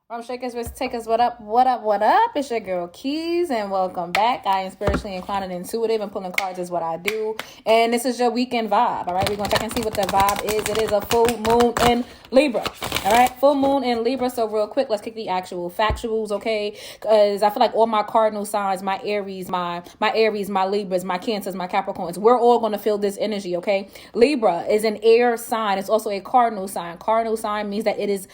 From Shakers with Takers, what up, what up, what up? It's your girl Keys, and welcome back. I am spiritually inclined and intuitive, and pulling cards is what I do. And this is your weekend vibe, all right? We're going to check and see what the vibe is. It is a full moon in Libra, all right? Full moon in Libra. So real quick, let's kick the actual factuals, okay? Because I feel like all my cardinal signs, my Aries, my Libras, my Cancers, my Capricorns, we're all going to feel this energy, okay? Libra is an air sign. It's also a cardinal sign. Cardinal sign means that it is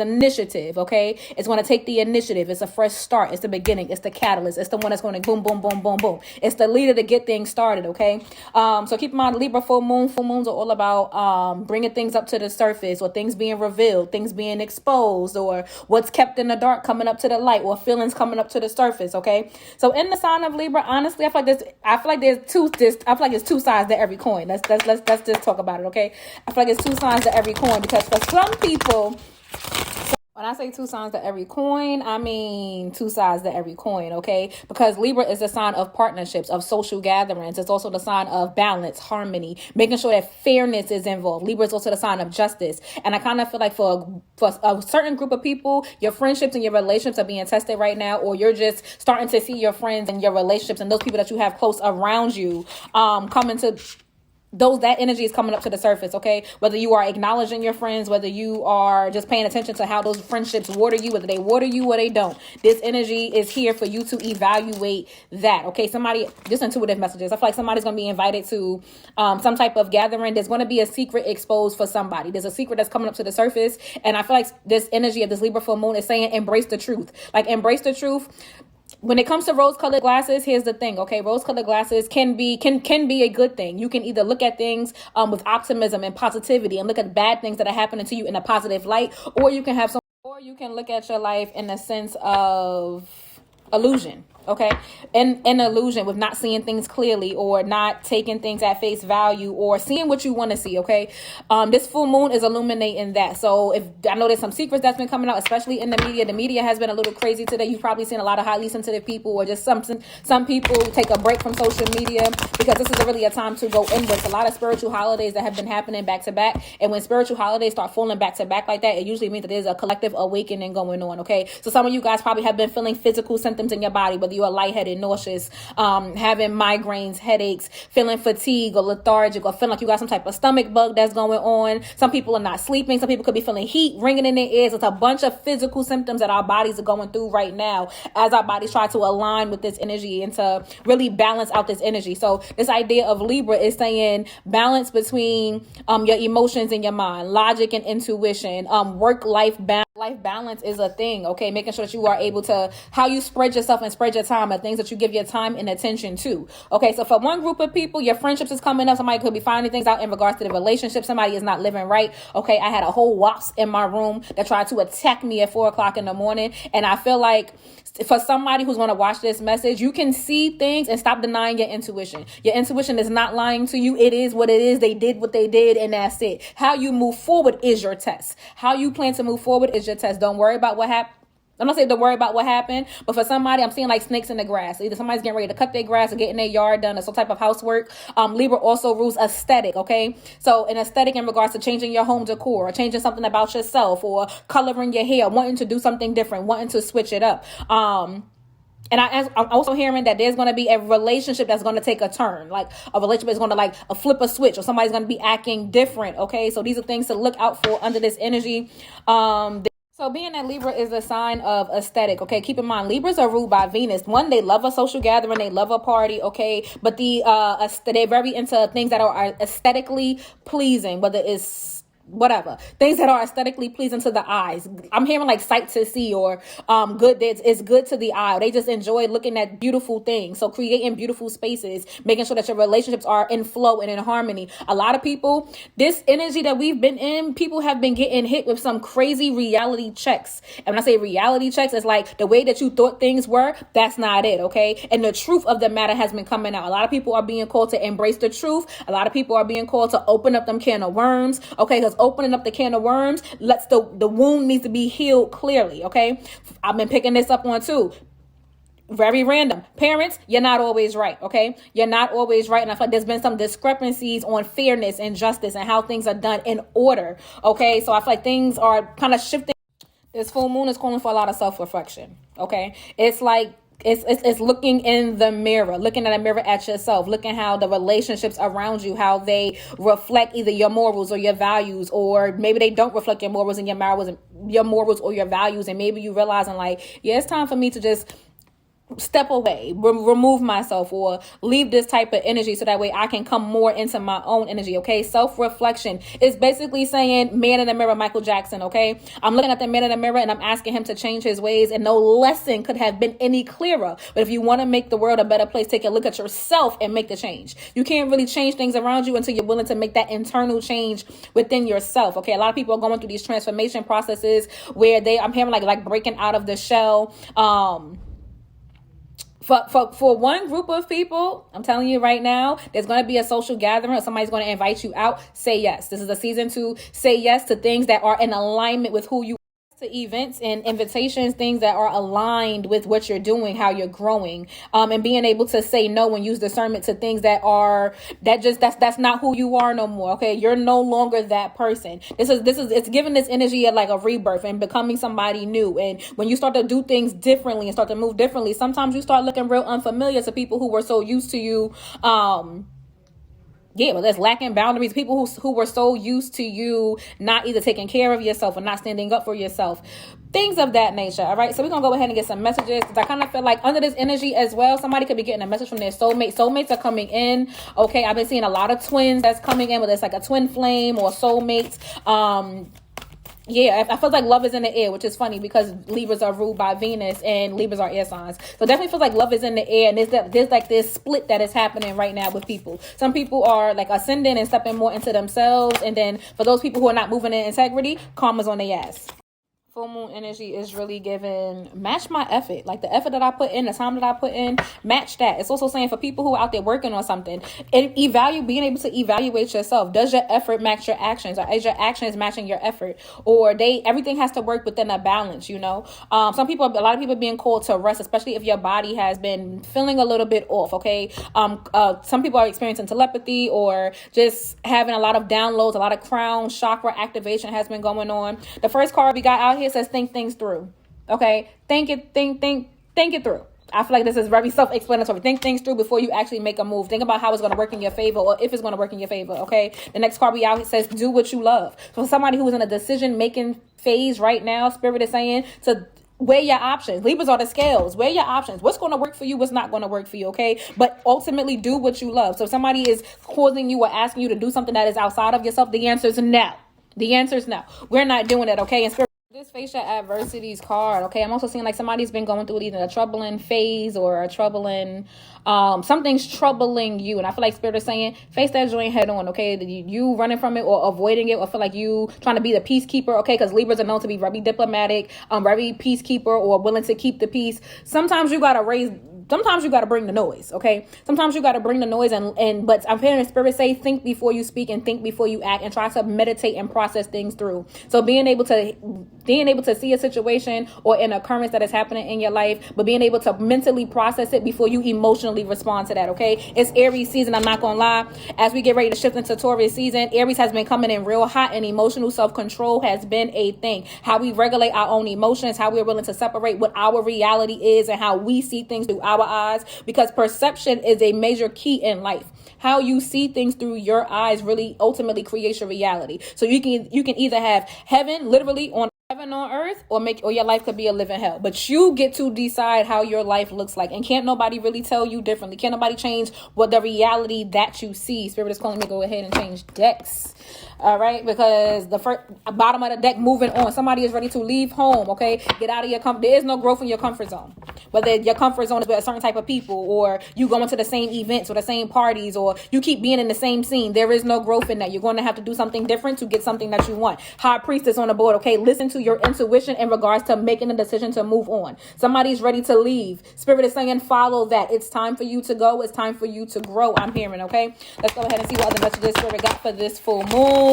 initiative. Okay, it's going to take the initiative. It's a fresh start. It's the beginning. It's the catalyst. It's the one that's going to boom, boom, boom, boom, boom. It's the leader to get things started. Okay, so keep in mind, Libra full moon. Full moons are all about bringing things up to the surface, or things being revealed, things being exposed, or what's kept in the dark coming up to the light, or feelings coming up to the surface. Okay, so in the sign of Libra, honestly, I feel like there's two sides to every coin. Let's just talk about it. Okay, I feel like it's two sides to every coin, because for some people, when I say two sides to every coin, I mean two sides to every coin, okay? Because Libra is the sign of partnerships, of social gatherings. It's also the sign of balance, harmony, making sure that fairness is involved. Libra is also the sign of justice. And I kind of feel like for a certain group of people, your friendships and your relationships are being tested right now, or you're just starting to see your friends and your relationships and those people that you have close around you coming to that energy is coming up to the surface, okay? Whether you are acknowledging your friends, whether you are just paying attention to how those friendships water you, whether they water you or they don't. This energy is here for you to evaluate that, okay? Just intuitive messages. I feel like somebody's going to be invited to some type of gathering. There's going to be a secret exposed for somebody. There's a secret that's coming up to the surface. And I feel like this energy of this Libra full moon is saying, embrace the truth. Like, embrace the truth. When it comes to rose-colored glasses, here's the thing, okay? Rose-colored glasses can be a good thing. You can either look at things with optimism and positivity and look at bad things that are happening to you in a positive light, or you can look at your life in a sense of illusion. Okay, an illusion with not seeing things clearly, or not taking things at face value, or seeing what you want to see. Okay, this full moon is illuminating that. So if I know there's some secrets that's been coming out, especially in the media has been a little crazy today. You've probably seen a lot of highly sensitive people, or just some people take a break from social media, because this is really a time to go inwards. A lot of spiritual holidays that have been happening back to back, and when spiritual holidays start falling back to back like that, it usually means that there's a collective awakening going on. Okay, so some of you guys probably have been feeling physical symptoms in your body, whether you are lightheaded, nauseous, having migraines, headaches, feeling fatigue or lethargic, or feeling like you got some type of stomach bug that's going on. Some people are not sleeping. Some people could be feeling heat ringing in their ears. It's a bunch of physical symptoms that our bodies are going through right now, as our bodies try to align with this energy and to really balance out this energy. So this idea of Libra is saying balance between your emotions and your mind, logic and intuition, work-life balance. Life balance is a thing, okay? Making sure that you are able to, how you spread yourself and spread your time, are things that you give your time and attention to. Okay, so for one group of people, your friendships is coming up. Somebody could be finding things out in regards to the relationship. Somebody is not living right. Okay, I had a whole wasp in my room that tried to attack me at 4:00 in the morning. And I feel like for somebody who's going to watch this message, you can see things and stop denying your intuition. Your intuition is not lying to you. It is what it is. They did what they did, and that's it. How you move forward is your test. How you plan to move forward is your test. Don't worry about what happened. I'm not saying don't worry about what happened, but for somebody, I'm seeing like snakes in the grass. Either somebody's getting ready to cut their grass or getting their yard done, or some type of housework. Libra also rules aesthetic, okay? So an aesthetic in regards to changing your home decor, or changing something about yourself, or coloring your hair, wanting to do something different, wanting to switch it up. And I'm also hearing that there's going to be a relationship that's going to take a turn. Like a relationship is going to like flip a switch, or somebody's going to be acting different, okay? So these are things to look out for under this energy. So being that Libra is a sign of aesthetic, okay, keep in mind, Libras are ruled by Venus. One, they love a social gathering, they love a party, okay, but they're very into things that are aesthetically pleasing, whether it's whatever, things that are aesthetically pleasing to the eyes. I'm hearing like sight to see, or good, it's good to the eye. They just enjoy looking at beautiful things. So creating beautiful spaces, making sure that your relationships are in flow and in harmony. A lot of people, this energy that we've been in, people have been getting hit with some crazy reality checks. And when I say reality checks, it's like the way that you thought things were, that's not it, okay? And the truth of the matter has been coming out. A lot of people are being called to embrace the truth. A lot of people are being called to open up them can of worms, okay? Because opening up the can of worms lets the wound needs to be healed clearly, okay? I've been picking this up on too. Very random. Parents, you're not always right, okay? You're not always right. And I feel like there's been some discrepancies on fairness and justice and how things are done in order, okay? So I feel like things are kind of shifting. This full moon is calling for a lot of self-reflection. Okay. It's like, it's looking in the mirror, looking at a mirror at yourself, looking how the relationships around you, how they reflect either your morals or your values, or maybe they don't reflect your morals and your morals or your values. And maybe you realizing like, yeah, it's time for me to just step away, remove myself, or leave this type of energy so that way I can come more into my own energy. Okay. Self-reflection is basically saying man in the mirror, Michael Jackson. Okay. I'm looking at the man in the mirror and I'm asking him to change his ways, and no lesson could have been any clearer. But if you want to make the world a better place, take a look at yourself and make the change. You can't really change things around you until you're willing to make that internal change within yourself. Okay. A lot of people are going through these transformation processes where I'm hearing like breaking out of the shell. For one group of people, I'm telling you right now, there's going to be a social gathering or somebody's going to invite you out. Say yes. This is a season to say yes to things that are in alignment with who you are, to events and invitations, things that are aligned with what you're doing, how you're growing, and being able to say no and use discernment to things that's not who you are no more. Okay. You're no longer that person. It's giving this energy of like a rebirth and becoming somebody new. And when you start to do things differently and start to move differently, sometimes you start looking real unfamiliar to people who were so used to you. But there's lacking boundaries. People who were so used to you not either taking care of yourself or not standing up for yourself. Things of that nature. All right. So we're going to go ahead and get some messages, because I kind of feel like under this energy as well, somebody could be getting a message from their soulmate. Soulmates are coming in. Okay. I've been seeing a lot of twins that's coming in, whether it's like a twin flame or soulmates. I feel like love is in the air, which is funny because Libras are ruled by Venus and Libras are air signs. So definitely feels like love is in the air, and there's like this split that is happening right now with people. Some people are like ascending and stepping more into themselves, and then for those people who are not moving in integrity, karma's on their ass. Full moon energy is really giving match my effort. Like the effort that I put in, the time that I put in, match that. It's also saying for people who are out there working on something, and being able to evaluate yourself. Does your effort match your actions, or is your actions matching your effort? Or everything has to work within a balance, you know? A lot of people are being called to rest, especially if your body has been feeling a little bit off. Okay. Some people are experiencing telepathy or just having a lot of downloads, a lot of crown chakra activation has been going on. The first card we got out here says think things through. Okay. Think it through. I feel like this is very self-explanatory. Think things through before you actually make a move. Think about how it's going to work in your favor, or if it's going to work in your favor. Okay. The next card we out here says do what you love. So somebody who is in a decision-making phase right now, Spirit is saying to weigh your options. Libras are the scales. Weigh your options. What's going to work for you? What's not going to work for you? Okay. But ultimately do what you love. So if somebody is causing you or asking you to do something that is outside of yourself, the answer is no. The answer is no. We're not doing it. Okay. And Spirit, this face your adversities card. Okay. I'm also seeing like somebody's been going through either a troubling phase or a troubling, something's troubling you. And I feel like Spirit is saying, face that joint head on. Okay. You running from it or avoiding it, or feel like you trying to be the peacekeeper. Okay. Because Libras are known to be very diplomatic, very peacekeeper, or willing to keep the peace. Sometimes you got to bring the noise. Okay. Sometimes you got to bring the noise but I'm hearing Spirit say, think before you speak and think before you act, and try to meditate and process things through. So being able to see a situation or an occurrence that is happening in your life, but being able to mentally process it before you emotionally respond to that. Okay. It's Aries season. I'm not going to lie. As we get ready to shift into Taurus season, Aries has been coming in real hot, and emotional self-control has been a thing. How we regulate our own emotions, how we're willing to separate what our reality is and how we see things through our eyes, because perception is a major key in life. How you see things through your eyes really ultimately creates your reality. So you can either have heaven literally on earth, or your life could be a living hell. But you get to decide how your life looks like, and can't nobody really tell you differently. Can't nobody change what the reality that you see. Spirit is calling me to go ahead and change decks. All right, because the bottom of the deck moving on. Somebody is ready to leave home. Okay, get out of your comfort. There is no growth in your comfort zone. Whether your comfort zone is with a certain type of people, or you going to the same events or the same parties, or you keep being in the same scene, there is no growth in that. You're going to have to do something different to get something that you want. High Priestess on the board. Okay, listen to your intuition in regards to making a decision to move on. Somebody's ready to leave. Spirit is saying follow that. It's time for you to go. It's time for you to grow. I'm hearing. Okay, let's go ahead and see what other messages Spirit got for this full moon.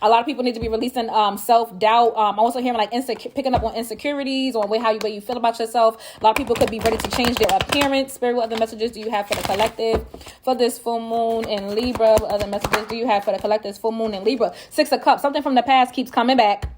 A lot of people need to be releasing self-doubt. I'm also hearing like picking up on insecurities, on how you feel about yourself. A lot of people could be ready to change their appearance. Spirit, what other messages do you have for the collective for this full moon in Libra? What other messages do you have for the collective full moon in Libra? 6 of Cups. Something from the past keeps coming back.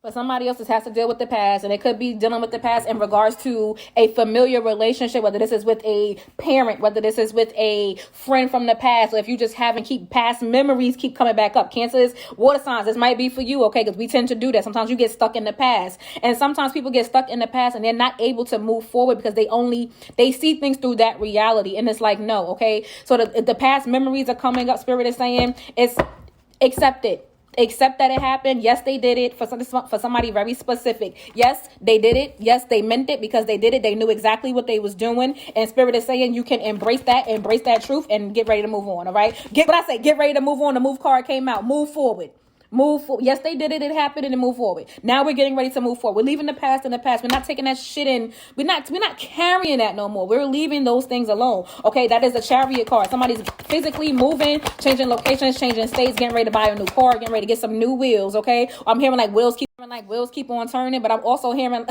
For somebody else, this has to deal with the past, and it could be dealing with the past in regards to a familiar relationship, whether this is with a parent, whether this is with a friend from the past, or if you just haven't keep past memories keep coming back up. Cancer is water signs. This might be for you, okay, because we tend to do that. Sometimes you get stuck in the past, and sometimes people get stuck in the past and they're not able to move forward because they see things through that reality, and it's like, no, okay, so the past memories are coming up. Spirit is saying it's accept it. Accept that it happened. Yes, they did it. For somebody very specific. Yes, they did it. Yes, they meant it because they did it. They knew exactly what they was doing. And Spirit is saying you can embrace that truth, and get ready to move on. All right. Get ready to move on. The move card came out. Move forward. Move forward. Yes, they did it. It happened, and then move forward. Now we're getting ready to move forward. We're leaving the past in the past. We're not taking that shit in. We're not carrying that no more. We're leaving those things alone. Okay, that is the Chariot card. Somebody's physically moving, changing locations, changing states, getting ready to buy a new car, getting ready to get some new wheels. Okay, I'm hearing like wheels keep on turning, but I'm also hearing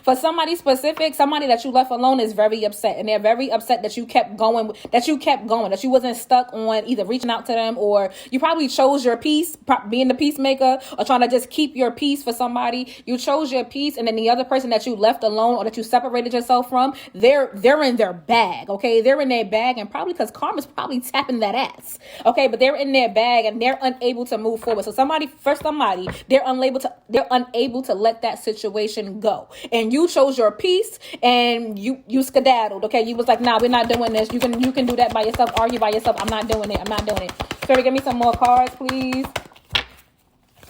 for somebody specific, somebody that you left alone is very upset, and they're very upset that you kept going, that you wasn't stuck on either reaching out to them, or you probably chose your peace, being the peacemaker, or trying to just keep your peace for somebody. You chose your peace, and then the other person that you left alone or that you separated yourself from, they're in their bag. Okay, they're in their bag, and probably because karma's probably tapping that ass. Okay, but they're in their bag and they're unable to move forward. So they're unable to let that situation go, and you chose your peace, and you skedaddled. Okay, you was like, nah, we're not doing this. You can do that by yourself, argue by yourself. I'm not doing it. Spirit, give me some more cards, please.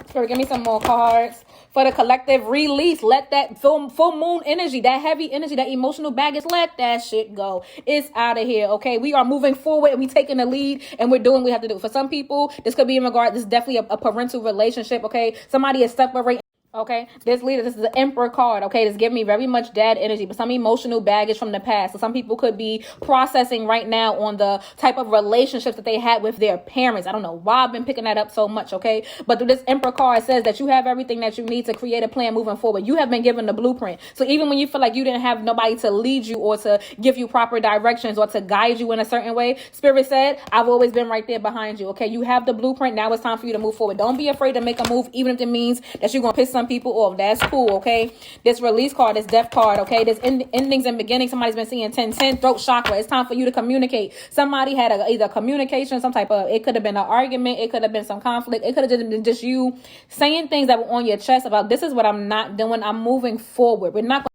Spirit, give me some more cards for the collective release. Let that full moon energy, that heavy energy, that emotional baggage, let that shit go. It's out of here. Okay, we are moving forward, and we taking the lead, and we're doing what we have to do. For some people, this could be in regard. This is definitely a parental relationship. Okay, somebody is separating. Okay, this is the Emperor card. Okay, this giving me very much dad energy, but some emotional baggage from the past. So some people could be processing right now on the type of relationships that they had with their parents. I don't know why I've been picking that up so much. Okay, but through this Emperor card, says that you have everything that you need to create a plan moving forward. You have been given the blueprint. So even when you feel like you didn't have nobody to lead you or to give you proper directions or to guide you in a certain way, Spirit said, I've always been right there behind you. Okay, you have the blueprint. Now it's time for you to move forward. Don't be afraid to make a move, even if it means that you're gonna piss some people off. That's cool. Okay, this release card, this death card. Okay, this endings and beginnings. Somebody's been seeing 10 throat chakra. It's time for you to communicate. Somebody had either communication, some type of, it could have been an argument, it could have been some conflict, it could have just been just you saying things that were on your chest about, this is what I'm not doing, I'm moving forward. We're not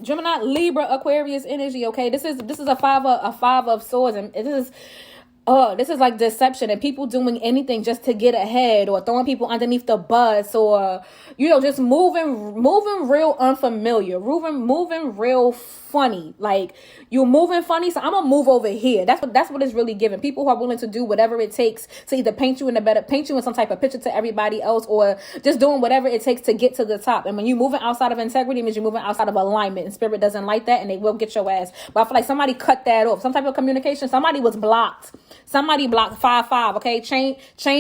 Gemini, Libra, Aquarius energy. Okay, this is a five of swords, and this is like deception and people doing anything just to get ahead, or throwing people underneath the bus, or just moving real unfamiliar, moving real funny. Like, you're moving funny, so I'm gonna move over here. That's what it's really giving. People who are willing to do whatever it takes to either paint you in some type of picture to everybody else, or just doing whatever it takes to get to the top. And when you're moving outside of integrity, it means you're moving outside of alignment, and Spirit doesn't like that, and they will get your ass. But I feel like somebody cut that off. Some type of communication. Somebody was blocked. Somebody blocked 5-5. Okay, change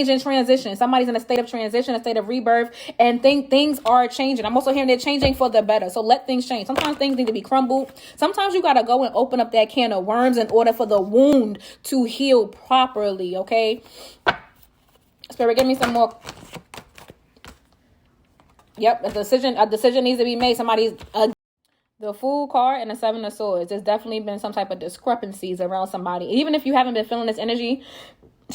and transition. Somebody's in a state of transition, a state of rebirth, and things are changing. I'm also hearing they're changing for the better. So let things change. Sometimes things need to be crumbled. Sometimes you gotta go and open up that can of worms in order for the wound to heal properly. Okay, Spirit, give me some more. Yep, a decision needs to be made. The Fool card and the Seven of Swords. There's definitely been some type of discrepancies around somebody. Even if you haven't been feeling this energy,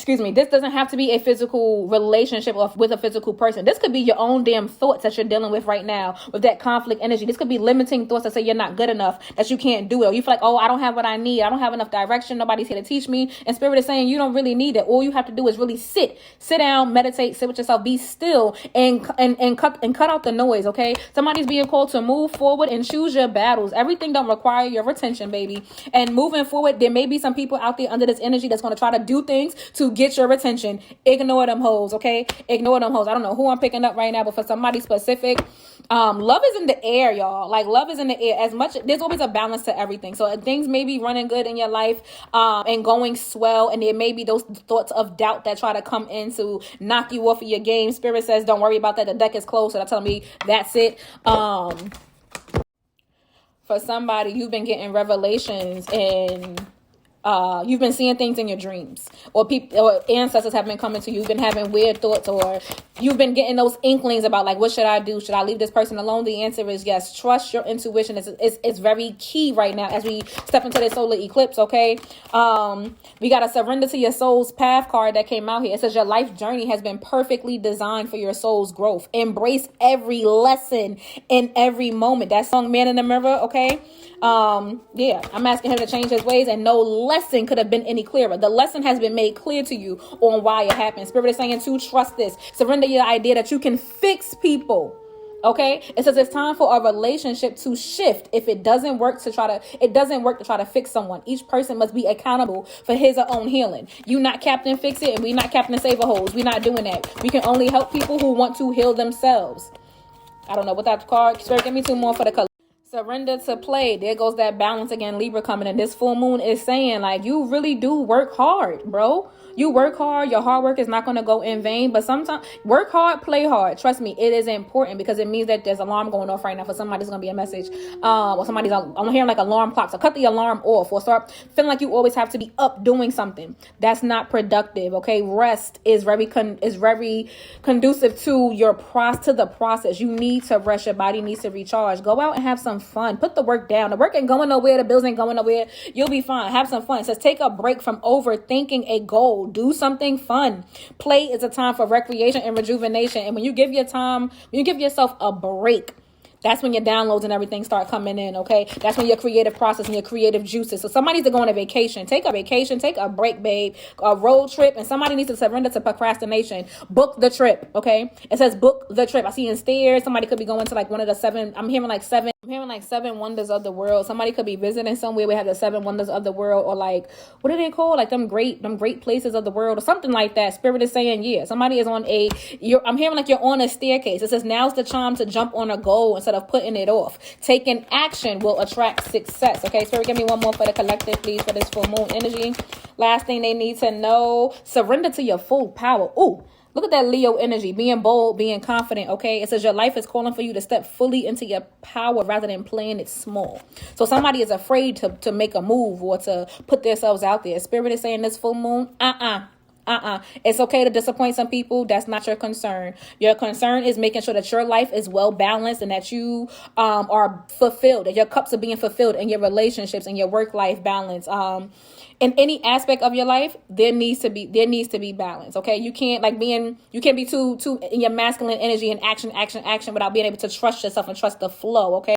this doesn't have to be a physical relationship or with a physical person. This could be your own damn thoughts that you're dealing with right now with that conflict energy. This could be limiting thoughts that say you're not good enough, that you can't do it. Or you feel like, oh, I don't have what I need. I don't have enough direction. Nobody's here to teach me. And Spirit is saying you don't really need it. All you have to do is really sit down, meditate, sit with yourself, be still, and cut out the noise. Okay, somebody's being called to move forward and choose your battles. Everything don't require your attention, baby. And moving forward, there may be some people out there under this energy that's going to try to do things to get your attention. Ignore them hoes. Okay, ignore them hoes. I don't know who I'm picking up right now, but for somebody specific, love is in the air, y'all. Like, love is in the air. As much, there's always a balance to everything. So things may be running good in your life, and going swell, and there may be those thoughts of doubt that try to come in to knock you off of your game. Spirit says don't worry about that. The deck is closed, so they're telling me that's it. For somebody, you've been getting revelations and you've been seeing things in your dreams, or people or ancestors have been coming to you. You've been having weird thoughts, or you've been getting those inklings about like, what should I do? Should I leave this person alone? The answer is yes. Trust your intuition. It's very key right now as we step into this solar eclipse. Okay. We got to surrender to your soul's path card that came out here. It says your life journey has been perfectly designed for your soul's growth. Embrace every lesson in every moment. That song, Man in the Mirror. Okay. Yeah, I'm asking him to change his ways, and no lesson could have been any clearer. The lesson has been made clear to you on why it happened. Spirit is saying to trust this. Surrender your idea that you can fix people. Okay, it says it's time for a relationship to shift. If it doesn't work to try to fix someone. Each person must be accountable for his or own healing. You not Captain Fix It, and we not Captain Save a Hose. We not doing that. We can only help people who want to heal themselves. I don't know what that card. Spirit, give me 2 more for the color. Surrender to play. There goes that balance again. Libra coming in. This full moon is saying like you really do work hard, bro. You work hard. Your hard work is not going to go in vain. But sometimes work hard, play hard. Trust me, it is important because it means that there's alarm going off right now for somebody. There's going to be a message. Or somebody's. I'm hearing like alarm clock. So cut the alarm off or start feeling like you always have to be up doing something. That's not productive. Okay, rest is very conducive to the process. You need to rest. Your body needs to recharge. Go out and have some fun. Put the work down. The work ain't going nowhere. The bills ain't going nowhere. You'll be fine. Have some fun. It says take a break from overthinking a goal. Do something fun. Play is a time for recreation and rejuvenation. And when you give yourself a break, that's when your downloads and everything start coming in, okay? That's when your creative process and your creative juices. So somebody needs to go on a vacation. Take a vacation. Take a break, babe. A road trip. And somebody needs to surrender to procrastination. Book the trip, okay? It says book the trip. I see in stairs. Somebody could be going to like one of the 7. I'm hearing like 7 wonders of the world. Somebody could be visiting somewhere. We have the 7 wonders of the world, or like, what are they called? Like them great places of the world, or something like that. Spirit is saying, yeah, somebody is on I'm hearing like you're on a staircase. It says now's the time to jump on a goal instead of putting it off. Taking action will attract success. Okay, Spirit, give me 1 more for the collective, please, for this full moon energy. Last thing they need to know, surrender to your full power. Ooh. Look at that Leo energy, being bold, being confident, okay? It says your life is calling for you to step fully into your power rather than playing it small. So somebody is afraid to make a move or to put themselves out there. Spirit is saying this full moon, It's okay to disappoint some people. That's not your concern. Your concern is making sure that your life is well balanced and that you are fulfilled, that your cups are being fulfilled in your relationships and your work-life balance. In any aspect of your life, there needs to be balance. Okay, you can't be too in your masculine energy and action without being able to trust yourself and trust the flow. Okay.